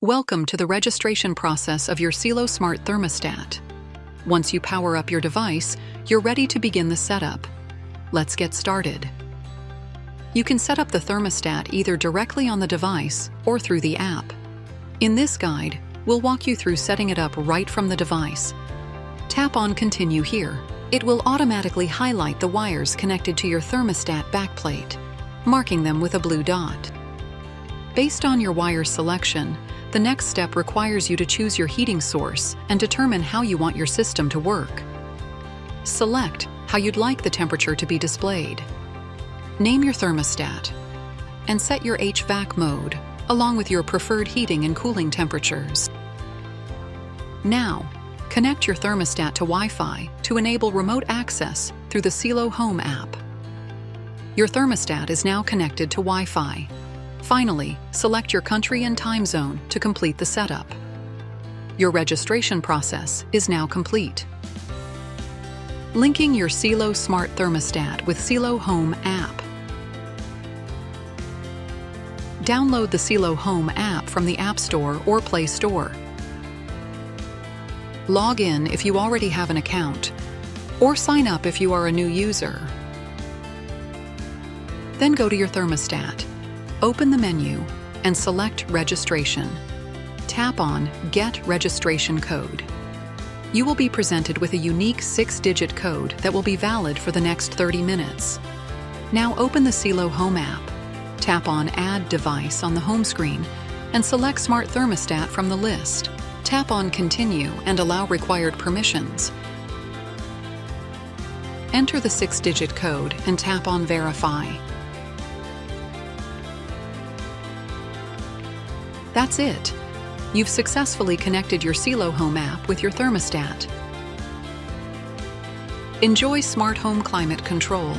Welcome to the registration process of your Cielo Smart Thermostat. Once you power up your device, you're ready to begin the setup. Let's get started. You can set up the thermostat either directly on the device or through the app. In this guide, we'll walk you through setting it up right from the device. Tap on Continue here. It will automatically highlight the wires connected to your thermostat backplate, marking them with a blue dot. Based on your wire selection, the next step requires you to choose your heating source and determine how you want your system to work. Select how you'd like the temperature to be displayed. Name your thermostat and set your HVAC mode, along with your preferred heating and cooling temperatures. Now, connect your thermostat to Wi-Fi to enable remote access through the Cielo Home app. Your thermostat is now connected to Wi-Fi. Finally, select your country and time zone to complete the setup. Your registration process is now complete. Linking your Cielo Smart Thermostat with Cielo Home App. Download the Cielo Home app from the App Store or Play Store. Log in if you already have an account, or sign up if you are a new user. Then go to your thermostat. Open the menu and select Registration. Tap on Get Registration Code. You will be presented with a unique 6-digit code that will be valid for the next 30 minutes. Now open the Cielo Home app. Tap on Add Device on the home screen and select Smart Thermostat from the list. Tap on Continue and allow required permissions. Enter the 6-digit code and tap on Verify. That's it. You've successfully connected your Cielo Home app with your thermostat. Enjoy smart home climate control.